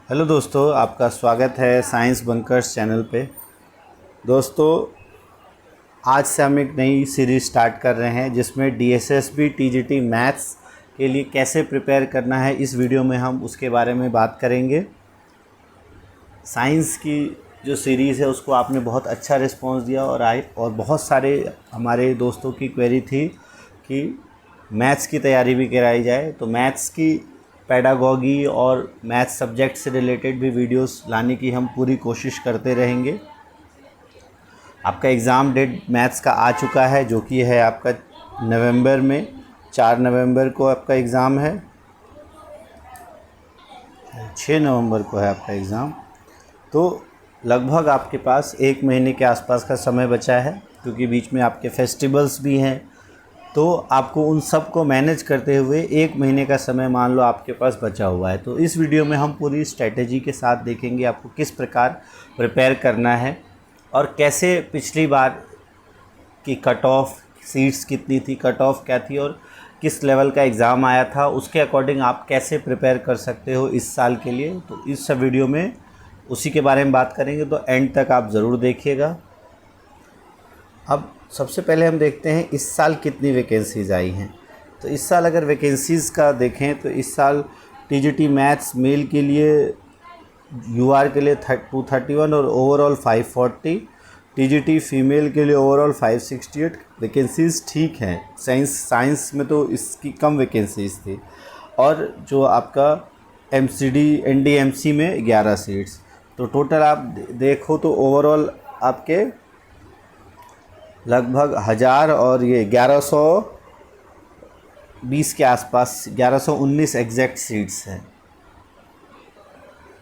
Hello दोस्तों, आपका स्वागत है साइंस बंकर्स चैनल पे। दोस्तों, आज से हम एक नई सीरीज़ स्टार्ट कर रहे हैं जिसमें डीएसएसबी टीजीटी मैथ्स के लिए कैसे प्रिपेयर करना है, इस वीडियो में हम उसके बारे में बात करेंगे। साइंस की जो सीरीज़ है उसको आपने बहुत अच्छा रिस्पांस दिया और बहुत सारे हमारे दोस्तों की क्वेरी थी कि मैथ्स की तैयारी भी कराई जाए। तो मैथ्स की पेडागॉगी और मैथ्स सब्जेक्ट से रिलेटेड भी वीडियोस लाने की हम पूरी कोशिश करते रहेंगे। आपका एग्ज़ाम डेट मैथ्स का आ चुका है, जो कि है आपका नवंबर में 4 नवंबर को आपका एग्ज़ाम है, 6 नवंबर को है आपका एग्ज़ाम। तो लगभग आपके पास 1 महीने के आसपास का समय बचा है, क्योंकि बीच में आपके फेस्टिवल्स भी हैं। तो आपको उन सब को मैनेज करते हुए 1 महीने का समय मान लो आपके पास बचा हुआ है। तो इस वीडियो में हम पूरी स्ट्रैटेजी के साथ देखेंगे आपको किस प्रकार प्रिपेयर करना है और कैसे पिछली बार की कट ऑफ सीट्स कितनी थी, कट ऑफ क्या थी और किस लेवल का एग्ज़ाम आया था, उसके अकॉर्डिंग आप कैसे प्रिपेयर कर सकते हो इस साल के लिए। तो इस सब वीडियो में उसी के बारे में बात करेंगे, तो एंड तक आप ज़रूर देखिएगा। अब सबसे पहले हम देखते हैं इस साल कितनी वैकेंसीज़ आई हैं। तो इस साल अगर वैकेंसीज़ का देखें तो इस साल टीजीटी मैथ्स मेल के लिए यूआर के लिए 231 और ओवरऑल 540, टीजीटी फीमेल के लिए ओवरऑल 568 वैकेंसीज़ ठीक हैं। साइंस में तो इसकी कम वैकेंसीज़ थी। और जो आपका एमसीडी एनडीएमसी में 11 सीट्स, तो टोटल आप देखो तो ओवरऑल आपके लगभग 1000 और ये 1120 के आसपास 1119 एग्जैक्ट सीट्स हैं।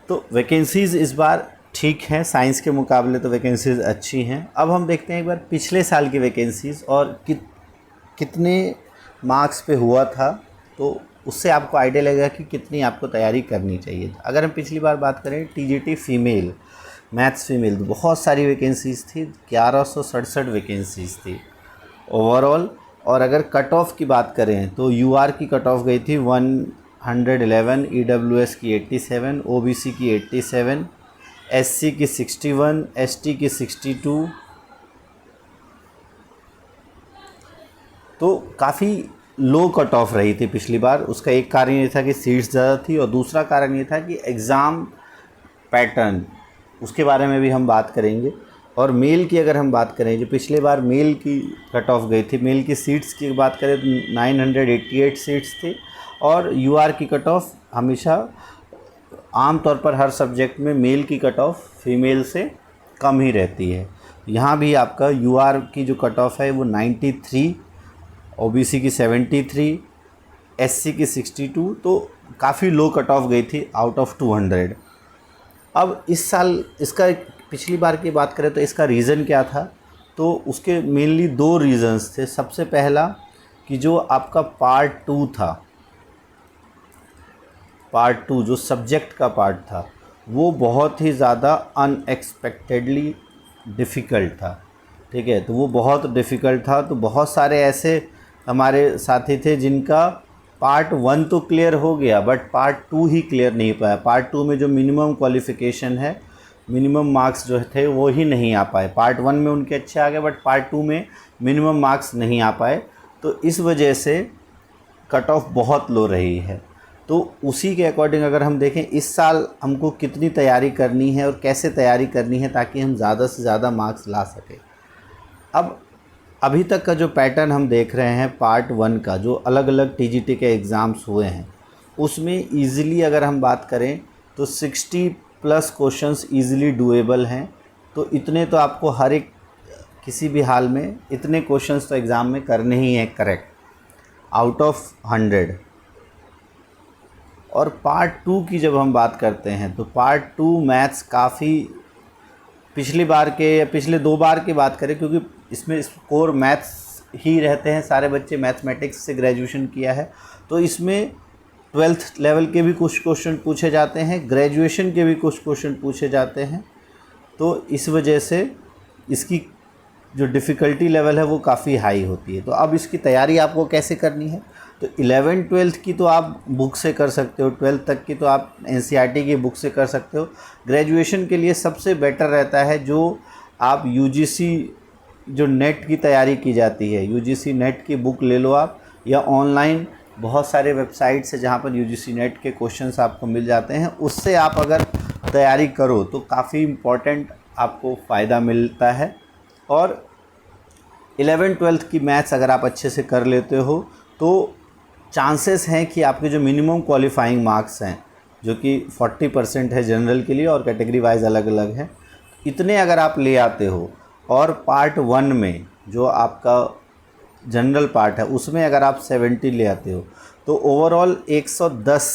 तो वैकेंसीज़ इस बार ठीक हैं, साइंस के मुकाबले तो वैकेंसीज़ अच्छी हैं। अब हम देखते हैं एक बार पिछले साल की वैकेंसीज़ और कितने मार्क्स पे हुआ था, तो उससे आपको आइडिया लगेगा कि कितनी आपको तैयारी करनी चाहिए। अगर हम पिछली बार बात करें टीजीटी फीमेल मैथ्स फीमेल, तो बहुत सारी वैकेंसीज़ थी, 1167 वैकेंसीज़ थी ओवरऑल। और अगर कट ऑफ की बात करें तो यूआर की कट ऑफ गई थी 111, ईडब्ल्यूएस की 87, ओबीसी की 87, एससी की 61, एसटी की 62। तो काफ़ी लो कट ऑफ रही थी पिछली बार। उसका एक कारण ये था कि सीट्स ज़्यादा थी और दूसरा कारण ये था कि एग्ज़ाम पैटर्न, उसके बारे में भी हम बात करेंगे। और मेल की अगर हम बात करें, जो पिछले बार मेल की कट ऑफ गई थी, मेल की सीट्स की बात करें तो 988 सीट्स थी। और यूआर की कट ऑफ हमेशा आम तौर पर हर सब्जेक्ट में मेल की कट ऑफ फीमेल से कम ही रहती है। यहाँ भी आपका यूआर की जो कट ऑफ है वो 93, ओबीसी की 73, एससी की 62, तो काफ़ी लो कट ऑफ गई थी आउट ऑफ 200। अब इस साल इसका पिछली बार की बात करें तो इसका रीज़न क्या था, तो उसके मेनली 2 रीज़न्स थे। सबसे पहला कि जो आपका पार्ट 2 था, पार्ट 2 जो सब्जेक्ट का पार्ट था, वो बहुत ही ज़्यादा अनएक्सपेक्टेडली डिफ़िकल्ट था। ठीक है, तो वो बहुत डिफ़िकल्ट था। तो बहुत सारे ऐसे हमारे साथी थे जिनका पार्ट 1 तो क्लियर हो गया, बट पार्ट 2 ही क्लियर नहीं पाया। पार्ट 2 में जो मिनिमम क्वालिफ़िकेशन है, मिनिमम मार्क्स जो थे वो ही नहीं आ पाए। पार्ट 1 में उनके अच्छे आ गए, बट पार्ट 2 में मिनिमम मार्क्स नहीं आ पाए। तो इस वजह से कट ऑफ बहुत लो रही है। तो उसी के अकॉर्डिंग अगर हम देखें इस साल हमको कितनी तैयारी करनी है और कैसे तैयारी करनी है ताकि हम ज़्यादा से ज़्यादा मार्क्स ला सकें। अब अभी तक का जो पैटर्न हम देख रहे हैं पार्ट 1 का, जो अलग अलग टीजीटी के एग्ज़ाम्स हुए हैं, उसमें ईज़िली अगर हम बात करें तो 60+ क्वेश्चंस ईज़िली डूएबल हैं। तो इतने तो आपको हर एक किसी भी हाल में इतने क्वेश्चंस तो एग्ज़ाम में करने ही हैं करेक्ट, आउट ऑफ 100। और पार्ट 2 की जब हम बात करते हैं तो पार्ट 2 मैथ्स काफ़ी पिछली बार के या पिछले 2 बार की बात करें, क्योंकि इसमें कोर मैथ्स ही रहते हैं, सारे बच्चे मैथमेटिक्स से ग्रेजुएशन किया है, तो इसमें 12th लेवल के भी कुछ क्वेश्चन पूछे जाते हैं, ग्रेजुएशन के भी कुछ क्वेश्चन पूछे जाते हैं। तो इस वजह से इसकी जो डिफ़िकल्टी लेवल है वो काफ़ी हाई होती है। तो अब इसकी तैयारी आपको कैसे करनी है, तो 11th-12th की तो आप बुक से कर सकते हो, 12th तक की तो आप एनसीईआरटी की बुक से कर सकते हो। ग्रेजुएशन के लिए सबसे बेटर रहता है जो आप यूजीसी जो नेट की तैयारी की जाती है, यूजीसी नेट की बुक ले लो आप, या ऑनलाइन बहुत सारे वेबसाइट्स है जहाँ पर यूजीसी नेट के क्वेश्चंस आपको मिल जाते हैं, उससे आप अगर तैयारी करो तो काफ़ी इम्पोर्टेंट आपको फ़ायदा मिलता है। और 11th-12th की मैथ्स अगर आप अच्छे से कर लेते हो तो चांसेस हैं कि आपके जो मिनिमम क्वालिफाइंग मार्क्स हैं, जो कि 40% है जनरल के लिए और कैटेगरी वाइज अलग अलग है, इतने अगर आप ले आते हो और पार्ट 1 में जो आपका जनरल पार्ट है उसमें अगर आप 70 ले आते हो तो ओवरऑल 110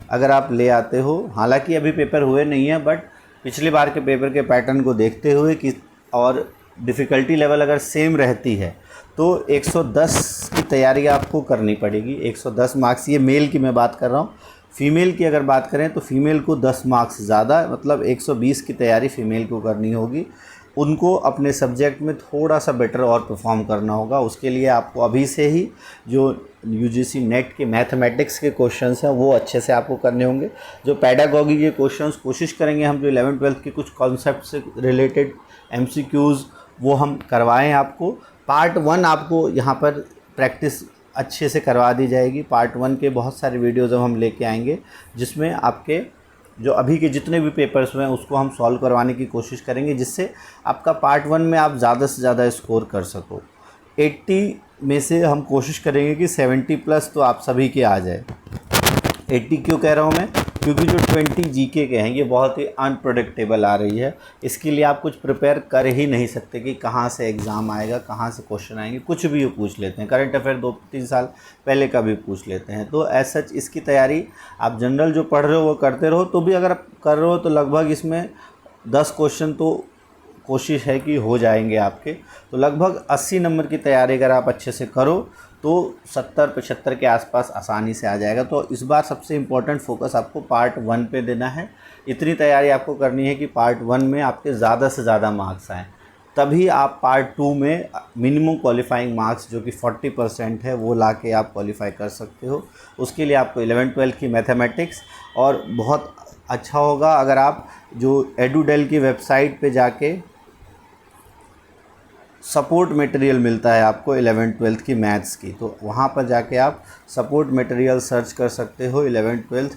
अगर आप ले आते हो, हालांकि अभी पेपर हुए नहीं है, बट पिछली बार के पेपर के पैटर्न को देखते हुए कि और डिफ़िकल्टी लेवल अगर सेम रहती है तो 110 की तैयारी आपको करनी पड़ेगी। 110 मार्क्स, ये मेल की मैं बात कर रहा हूँ। फ़ीमेल की अगर बात करें तो फ़ीमेल को 10 मार्क्स ज़्यादा, मतलब 120 की तैयारी फ़ीमेल को करनी होगी। उनको अपने सब्जेक्ट में थोड़ा सा बेटर और परफॉर्म करना होगा। उसके लिए आपको अभी से ही जो यूजीसी नेट के मैथमेटिक्स के क्वेश्चंस हैं वो अच्छे से आपको करने होंगे। जो पैडागॉजी के क्वेश्चंस कोशिश करेंगे हम, जो 11th-12th के कुछ कॉन्सेप्ट से रिलेटेड एमसीक्यूज़ वो हम करवाएं आपको। पार्ट 1 आपको यहाँ पर प्रैक्टिस अच्छे से करवा दी जाएगी। पार्ट 1 के बहुत सारे वीडियोज़ हम लेके आएंगे जिसमें आपके जो अभी के जितने भी पेपर्स हुए हैं उसको हम सॉल्व करवाने की कोशिश करेंगे, जिससे आपका पार्ट 1 में आप ज़्यादा से ज़्यादा स्कोर कर सको। 80 में से हम कोशिश करेंगे कि 70 प्लस तो आप सभी के आ जाए। 80 क्यों कह रहा हूँ मैं, क्योंकि जो 20 जीके के हैं ये बहुत ही अनप्रेडिक्टेबल आ रही है। इसके लिए आप कुछ प्रिपेयर कर ही नहीं सकते कि कहाँ से एग्ज़ाम आएगा, कहाँ से क्वेश्चन आएंगे, कुछ भी पूछ लेते हैं। करंट अफेयर 2-3 साल पहले का भी पूछ लेते हैं। तो एज सच इसकी तैयारी आप जनरल जो पढ़ रहे हो वो करते रहो। तो भी अगर आप कर रहे हो तो लगभग इसमें 10 क्वेश्चन तो कोशिश है कि हो जाएंगे आपके। तो लगभग 80 नंबर की तैयारी अगर आप अच्छे से करो तो 70-75 के आसपास आसानी से आ जाएगा। तो इस बार सबसे इम्पोर्टेंट फोकस आपको पार्ट 1 पे देना है। इतनी तैयारी आपको करनी है कि पार्ट 1 में आपके ज़्यादा से ज़्यादा मार्क्स आएँ, तभी आप पार्ट 2 में मिनिमम क्वालिफाइंग मार्क्स जो कि 40% है वो ला के आप क्वालिफाई कर सकते हो। उसके लिए आपको 11th-12th की मैथमेटिक्स, और बहुत अच्छा होगा अगर आप जो एडुडेल की वेबसाइट पे जाके सपोर्ट मटेरियल मिलता है आपको 11th-12th की मैथ्स की, तो वहाँ पर जाके आप सपोर्ट मटेरियल सर्च कर सकते हो 11th-12th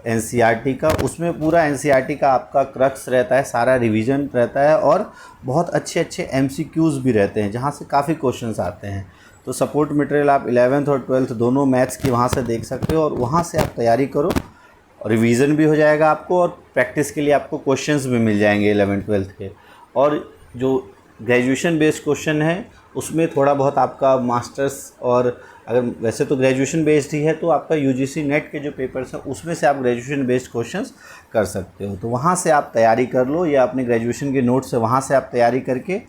एनसीईआरटी का। उसमें पूरा एनसीईआरटी का आपका क्रक्स रहता है, सारा रिवीजन रहता है और बहुत अच्छे अच्छे एमसीक्यूज़ भी रहते हैं जहाँ से काफ़ी क्वेश्चंस आते हैं। तो सपोर्ट मटेरियल आप 11th और 12th दोनों मैथ्स की वहाँ से देख सकते हो और वहाँ से आप तैयारी करो, रिवीजन भी हो जाएगा आपको और प्रैक्टिस के लिए आपको क्वेश्चंस भी मिल जाएंगे 11th-12th के। और जो ग्रेजुएशन बेस्ड क्वेश्चन है उसमें थोड़ा बहुत आपका मास्टर्स, और अगर वैसे तो ग्रेजुएशन बेस्ड ही है तो आपका यूजीसी नेट के जो पेपर्स हैं उसमें से आप ग्रेजुएशन बेस्ड क्वेश्चंस कर सकते हो। तो वहाँ से आप तैयारी कर लो, या अपने ग्रेजुएशन के नोट्स से वहाँ से आप तैयारी करके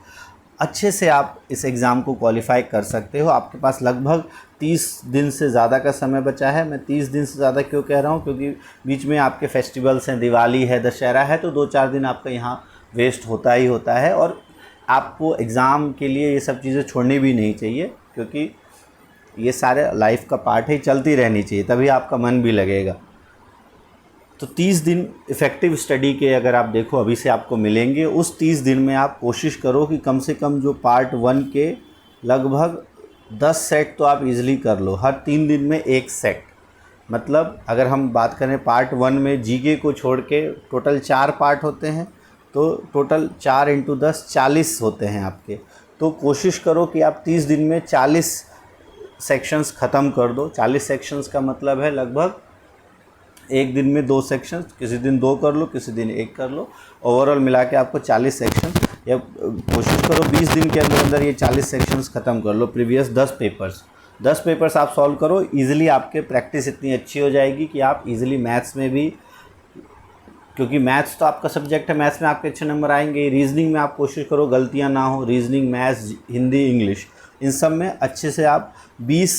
अच्छे से आप इस एग्ज़ाम को क्वालिफाई कर सकते हो। आपके पास लगभग 30 दिन से ज़्यादा का समय बचा है। मैं 30 दिन से ज़्यादा क्यों कह रहा हूँ, क्योंकि बीच में आपके फेस्टिवल्स हैं, दिवाली है, दशहरा है, तो 2-4 दिन आपका यहाँ वेस्ट होता ही होता है। और आपको एग्ज़ाम के लिए ये सब चीज़ें छोड़नी भी नहीं चाहिए, क्योंकि ये सारे लाइफ का पार्ट है, चलती रहनी चाहिए, तभी आपका मन भी लगेगा। तो 30 दिन इफ़ेक्टिव स्टडी के अगर आप देखो अभी से आपको मिलेंगे। उस 30 दिन में आप कोशिश करो कि कम से कम जो पार्ट 1 के लगभग 10 सेट तो आप इजीली कर लो, हर 3 दिन में 1 सेट। मतलब अगर हम बात करें पार्ट 1 में जीके को छोड़ के टोटल 4 पार्ट होते हैं, तो टोटल 4 × 10 40 होते हैं आपके। तो कोशिश करो कि आप 30 दिन में 40 सेक्शंस ख़त्म कर दो। 40 सेक्शंस का मतलब है लगभग एक दिन में 2 सेक्शंस, किसी दिन 2 कर लो, किसी दिन 1 कर लो, ओवरऑल मिला के आपको 40 सेक्शन, या कोशिश करो 20 दिन के अंदर अंदर ये 40 सेक्शंस ख़त्म कर लो। प्रीवियस 10 पेपर्स आप सॉल्व करो, ईज़िली आपके प्रैक्टिस इतनी अच्छी हो जाएगी कि आप ईज़िली मैथ्स में भी, क्योंकि मैथ्स तो आपका सब्जेक्ट है, मैथ्स में आपके अच्छे नंबर आएंगे। रीजनिंग में आप कोशिश करो गलतियां ना हो, रीजनिंग, मैथ्स, हिंदी, इंग्लिश, इन सब में अच्छे से आप 20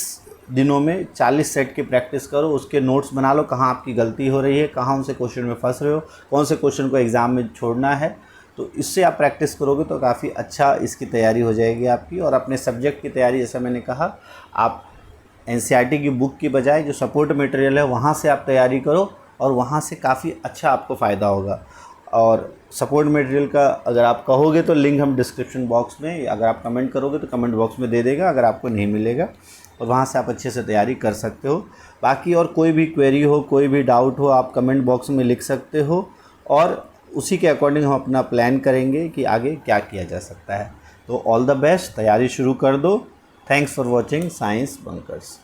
दिनों में 40 सेट की प्रैक्टिस करो। उसके नोट्स बना लो, कहाँ आपकी गलती हो रही है, कहाँ उनसे क्वेश्चन में फंस रहे हो, कौन से क्वेश्चन को एग्ज़ाम में छोड़ना है। तो इससे आप प्रैक्टिस करोगे तो काफ़ी अच्छा इसकी तैयारी हो जाएगी आपकी। और अपने सब्जेक्ट की तैयारी, जैसा मैंने कहा, आप एनसीईआरटी की बुक की बजाय जो सपोर्ट मटेरियल है वहाँ से आप तैयारी करो, और वहाँ से काफ़ी अच्छा आपको फ़ायदा होगा। और सपोर्ट मटेरियल का अगर आप कहोगे तो लिंक हम डिस्क्रिप्शन बॉक्स में, अगर आप कमेंट करोगे तो कमेंट बॉक्स में दे देगा अगर आपको नहीं मिलेगा, और वहाँ से आप अच्छे से तैयारी कर सकते हो। बाकी और कोई भी क्वेरी हो, कोई भी डाउट हो, आप कमेंट बॉक्स में लिख सकते हो, और उसी के अकॉर्डिंग हम अपना प्लान करेंगे कि आगे क्या किया जा सकता है। तो ऑल द बेस्ट, तैयारी शुरू कर दो। Thanks for watching science bunkers.